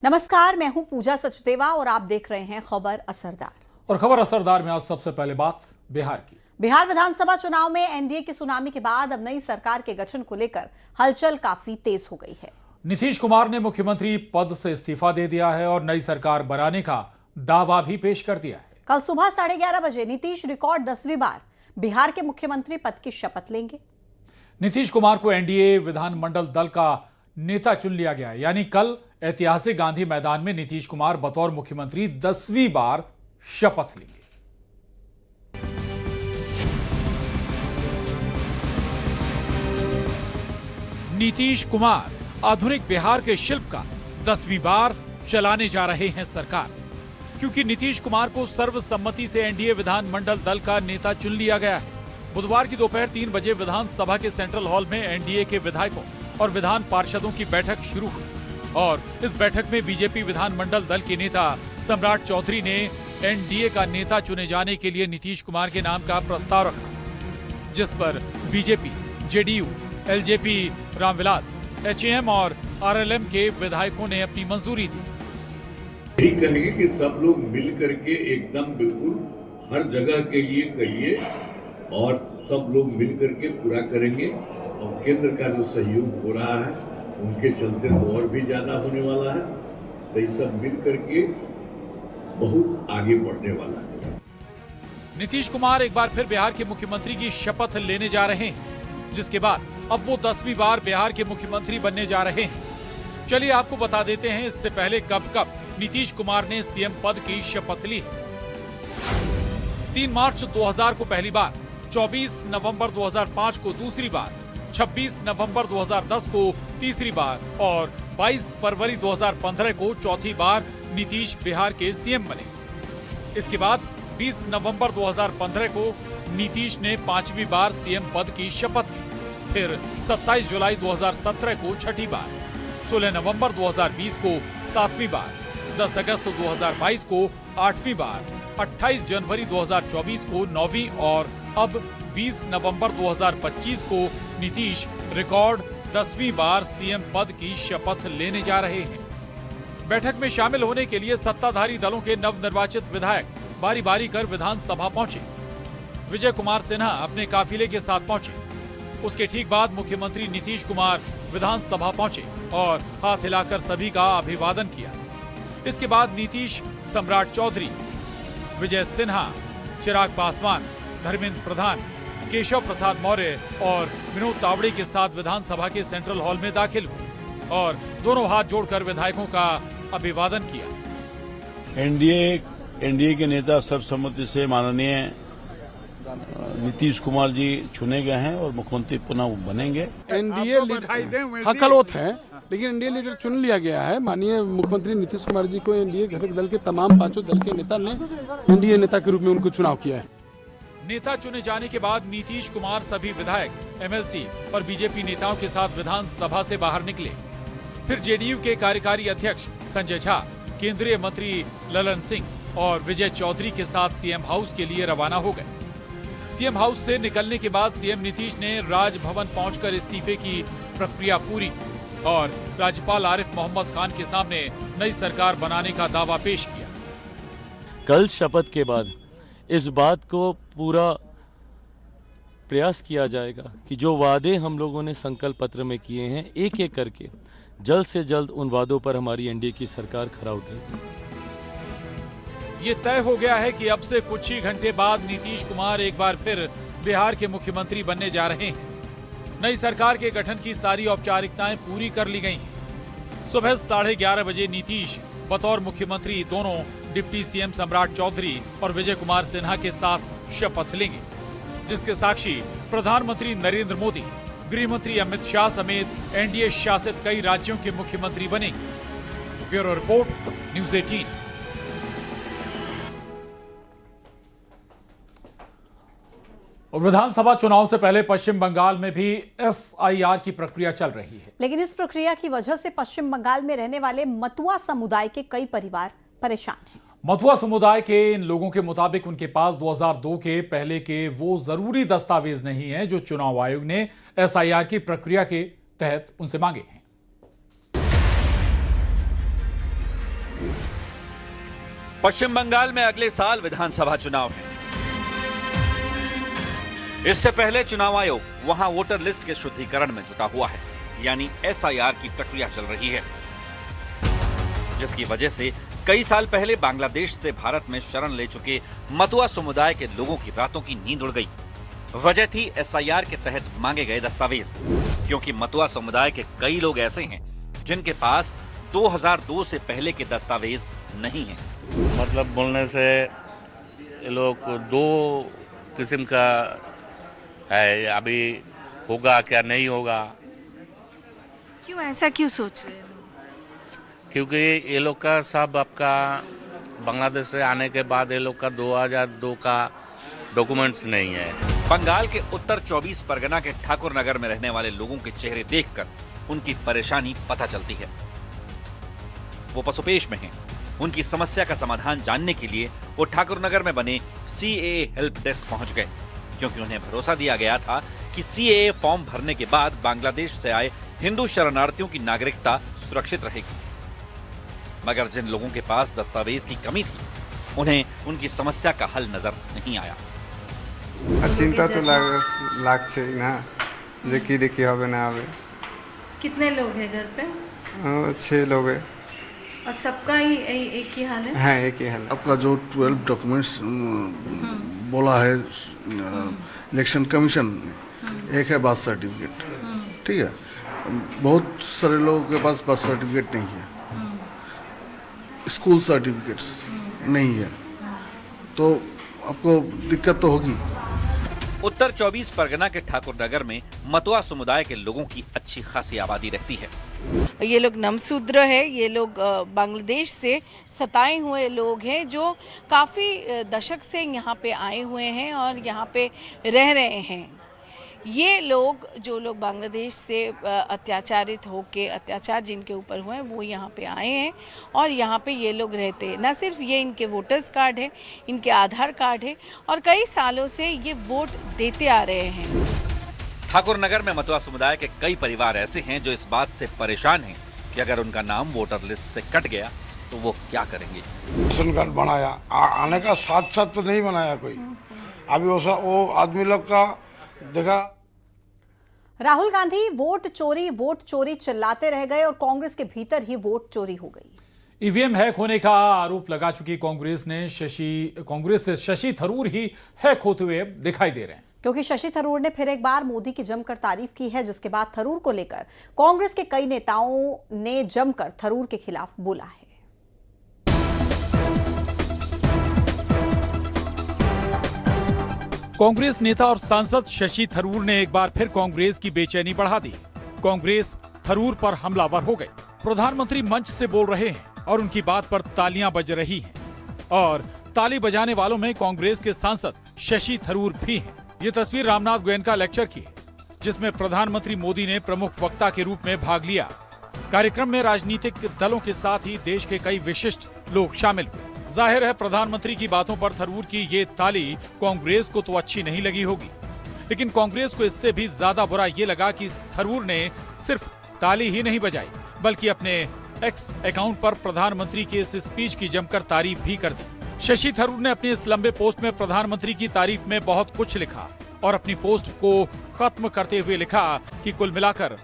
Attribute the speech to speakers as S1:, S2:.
S1: नमस्कार, मैं हूं पूजा सचदेवा और आप देख रहे हैं खबर असरदार।
S2: और खबर असरदार में आज सबसे पहले बात बिहार की।
S1: बिहार विधानसभा चुनाव में एनडीए की सुनामी के बाद अब नई सरकार के गठन को लेकर हलचल काफी तेज हो गई है।
S2: नीतीश कुमार ने मुख्यमंत्री पद से इस्तीफा दे दिया है और नई सरकार बनाने का दावा भी पेश कर दिया है।
S1: कल सुबह 11:30 बजे नीतीश रिकॉर्ड 10वीं बार बिहार के मुख्यमंत्री पद की शपथ लेंगे।
S2: नीतीश कुमार को एनडीए विधानमंडल दल का नेता चुन लिया गया है, यानी कल ऐतिहासिक गांधी मैदान में नीतीश कुमार बतौर मुख्यमंत्री 10वीं बार शपथ लेंगे।
S3: नीतीश कुमार आधुनिक बिहार के शिल्पकार 10वीं बार चलाने जा रहे हैं सरकार, क्योंकि नीतीश कुमार को सर्वसम्मति से एनडीए विधानमंडल दल का नेता चुन लिया गया है। बुधवार की दोपहर 3 बजे विधानसभा के सेंट्रल हॉल में एनडीए के विधायकों और विधान पार्षदों की बैठक शुरू हुई और इस बैठक में बीजेपी विधानमंडल दल के नेता सम्राट चौधरी ने एनडीए का नेता चुने जाने के लिए नीतीश कुमार के नाम का प्रस्ताव रखा, जिस पर BJP, JDU, LJP, Ramvilas, HAM और आरएलएम के विधायकों ने अपनी मंजूरी दी।
S4: यही कहेंगे कि सब लोग मिल करके एकदम बिल्कुल हर जगह के लिए कहिए और सब लोग मिल करके पूरा करेंगे। और केंद्र का जो सहयोग हो रहा है उनके चलते तो और भी ज्यादा होने वाला है, तो ये सब मिल करके बहुत आगे बढ़ने वाला है।
S3: नीतीश कुमार एक बार फिर बिहार के मुख्यमंत्री की शपथ लेने जा रहे हैं, जिसके बाद अब वो 10वीं बार बिहार के मुख्यमंत्री बनने जा रहे हैं। चलिए आपको बता देते हैं इससे पहले कब नीतीश कुमार ने सीएम पद की शपथ ली। 3 मार्च 2000 को पहली बार, 24 नवंबर 2005 को दूसरी बार, 26 नवंबर 2010 को तीसरी बार और 22 फरवरी 2015 को चौथी बार नीतीश बिहार के सीएम बने। इसके बाद 20 नवंबर 2015 को नीतीश ने 5वीं बार सीएम पद की शपथ ली। फिर 27 जुलाई 2017 को छठी बार, 16 नवंबर 2020 को 7वीं बार, 10 अगस्त 2022 को 8वीं बार, 28 जनवरी 2024 को 9वीं और अब 20 नवंबर 2025 को नीतीश रिकॉर्ड 10वीं बार सीएम पद की शपथ लेने जा रहे हैं। बैठक में शामिल होने के लिए सत्ताधारी दलों के नवनिर्वाचित विधायक बारी बारी कर विधानसभा पहुंचे। विजय कुमार सिन्हा अपने काफिले के साथ पहुंचे। उसके ठीक बाद मुख्यमंत्री नीतीश कुमार विधानसभा पहुंचे और हाथ हिलाकर सभी का अभिवादन किया। इसके बाद नीतीश, सम्राट चौधरी, विजय सिन्हा, चिराग पासवान, धर्मेंद्र प्रधान, केशव प्रसाद मौर्य और विनोद तावड़े के साथ विधानसभा के सेंट्रल हॉल में दाखिल हुए और दोनों हाथ जोड़कर विधायकों का अभिवादन किया।
S5: एनडीए के नेता सर्वसम्मति से माननीय नीतीश कुमार जी चुने गए हैं और मुख्यमंत्री पुनः बनेंगे।
S6: एनडीए हकलोत है, लेकिन एनडीए लीडर चुन लिया गया है। माननीय मुख्यमंत्री नीतीश कुमार जी को एनडीए घटक दल के तमाम 5 दल के नेता ने एनडीए नेता के रूप में उनको चुनाव किया है।
S3: नेता चुने जाने के बाद नीतीश कुमार सभी विधायक, एमएलसी और बीजेपी नेताओं के साथ विधानसभा से बाहर निकले। फिर जेडीयू के कार्यकारी अध्यक्ष संजय झा, केंद्रीय मंत्री ललन सिंह और विजय चौधरी के साथ सीएम हाउस के लिए रवाना हो गए। सीएम हाउस से निकलने के बाद सीएम नीतीश ने राजभवन पहुंचकर इस्तीफे की प्रक्रिया पूरी और राज्यपाल आरिफ मोहम्मद खान के सामने नई सरकार बनाने का दावा पेश किया।
S7: कल शपथ के बाद इस बात को पूरा प्रयास किया जाएगा कि जो वादे हम लोगों ने संकल्प पत्र में किए हैं, एक एक करके जल्द से जल्द उन वादों पर हमारी एनडीए की सरकार खरा उतरेगी।
S3: ये तय हो गया है कि अब से कुछ ही घंटे बाद नीतीश कुमार एक बार फिर बिहार के मुख्यमंत्री बनने जा रहे हैं। नई सरकार के गठन की सारी औपचारिकताएं पूरी कर ली गई हैं। सुबह 11:30 बजे नीतीश बतौर मुख्यमंत्री दोनों डिप्टी सीएम सम्राट चौधरी और विजय कुमार सिन्हा के साथ शपथ लेंगे, जिसके साक्षी प्रधानमंत्री नरेंद्र मोदी, गृह मंत्री अमित शाह समेत एनडीए शासित कई राज्यों के मुख्यमंत्री बनेंगे। Bureau report, news 18।
S2: और विधानसभा चुनाव से पहले पश्चिम बंगाल में भी एसआईआर की प्रक्रिया चल रही है,
S1: लेकिन इस प्रक्रिया की वजह से पश्चिम बंगाल में रहने वाले मतुआ समुदाय के कई परिवार परेशान हैं।
S2: मथुआ समुदाय के इन लोगों के मुताबिक उनके पास 2002 के पहले के वो जरूरी दस्तावेज नहीं है जो चुनाव आयोग ने एसआईआर की प्रक्रिया के तहत उनसे मांगे हैं।
S8: पश्चिम बंगाल में अगले साल विधानसभा चुनाव है। इससे पहले चुनाव आयोग वहां वोटर लिस्ट के शुद्धिकरण में जुटा हुआ है, यानी SIR की प्रक्रिया चल रही है, जिसकी वजह से कई साल पहले बांग्लादेश से भारत में शरण ले चुके मतुआ समुदाय के लोगों की रातों की नींद उड़ गई। वजह थी SIR के तहत मांगे गए दस्तावेज, क्योंकि मतुआ समुदाय के कई लोग ऐसे हैं जिनके पास 2002 से पहले के दस्तावेज नहीं हैं।
S9: मतलब बोलने से ये लोग को दो किस्म का है, अभी होगा क्या नहीं होगा।
S10: क्यों ऐसा क्यों सोच रहे हैं?
S9: क्योंकि ये लोग का सब आपका बांग्लादेश से आने के बाद ये लोग का 2002 का डॉक्यूमेंट्स नहीं है।
S8: बंगाल के उत्तर 24 परगना के ठाकुर नगर में रहने वाले लोगों के चेहरे देखकर उनकी परेशानी पता चलती है। वो पसुपेश में हैं। उनकी समस्या का समाधान जानने के लिए वो ठाकुर नगर में बने CAA हेल्प डेस्क पहुंच गए, क्योंकि उन्हें भरोसा दिया गया था कि CAA फॉर्म भरने के बाद बांग्लादेश से आए हिंदू शरणार्थियों की नागरिकता सुरक्षित रहेगी। मगर जिन लोगों के पास दस्तावेज की कमी थी, उन्हें उनकी समस्या का हल नजर नहीं आया।
S11: चिंता तो लागছে না যে কি দেখি হবে না হবে।
S10: कितने लोग हैं घर पे?
S11: 6 लोग हैं।
S10: और सबका ही एक ही हाल है?
S11: हाँ, एक ही हाल है।
S12: आपका जो 12 डॉक्यूमेंट्स बोला है इलेक्शन कमीशन ने, एक है बर्थ सर्टिफिकेट, ठीक है। बहुत सारे लोगों के पास बर्थ सर्टिफिकेट नहीं है, स्कूल सर्टिफिकेट्स नहीं है, तो आपको दिक्कत तो होगी।
S8: उत्तर 24 परगना के ठाकुर नगर में मतुआ समुदाय के लोगों की अच्छी खासी आबादी रहती है।
S10: ये लोग नमशूद्र है, ये लोग बांग्लादेश से सताए हुए लोग हैं जो काफ़ी दशक से यहाँ पे आए हुए हैं और यहाँ पे रह रहे हैं। ये लोग जो लोग बांग्लादेश से अत्याचारित होके अत्याचार जिनके ऊपर हुए हैं वो यहाँ पे आए हैं और यहाँ पे ये लोग रहते हैं। न सिर्फ ये इनके वोटर्स कार्ड है, इनके आधार कार्ड है और कई सालों से ये वोट देते आ रहे हैं।
S8: ठाकुर नगर में मतुआ समुदाय के कई परिवार ऐसे हैं जो इस बात से परेशान हैं कि अगर उनका नाम वोटर लिस्ट से कट गया तो वो क्या करेंगे।
S12: राशन कार्ड बनाया, आने का साथ साथ तो नहीं बनाया कोई। अभी वो आदमी लोग का देखा।
S1: राहुल गांधी वोट चोरी चिल्लाते रह गए और कांग्रेस के भीतर ही वोट चोरी हो गई।
S2: ईवीएम हैक होने का आरोप लगा चुकी कांग्रेस से शशि थरूर ही हैक होते हुए दिखाई दे रहे हैं,
S1: क्योंकि शशि थरूर ने फिर एक बार मोदी की जमकर तारीफ की है, जिसके बाद थरूर को लेकर कांग्रेस के कई नेताओं ने जमकर थरूर के खिलाफ बोला है।
S3: कांग्रेस नेता और सांसद शशि थरूर ने एक बार फिर कांग्रेस की बेचैनी बढ़ा दी। कांग्रेस थरूर पर हमलावर हो गई। प्रधानमंत्री मंच से बोल रहे हैं और उनकी बात पर तालियां बज रही हैं और ताली बजाने वालों में कांग्रेस के सांसद शशि थरूर भी हैं। ये तस्वीर रामनाथ गोयनका लेक्चर की है, जिसमें प्रधानमंत्री मोदी ने प्रमुख वक्ता के रूप में भाग लिया। कार्यक्रम में राजनीतिक दलों के साथ ही देश के कई विशिष्ट लोग शामिल हुए। जाहिर है प्रधानमंत्री की बातों पर थरूर की ये ताली कांग्रेस को तो अच्छी नहीं लगी होगी, लेकिन कांग्रेस को इससे भी ज्यादा बुरा ये लगा कि थरूर ने सिर्फ ताली ही नहीं बजाई, बल्कि अपने एक्स अकाउंट पर प्रधानमंत्री के इस स्पीच की जमकर तारीफ भी कर दी। शशि थरूर ने अपने इस लंबे पोस्ट में प्रधानमंत्री की तारीफ में बहुत कुछ लिखा और अपनी पोस्ट को खत्म करते हुए लिखा कि कुल मिलाकर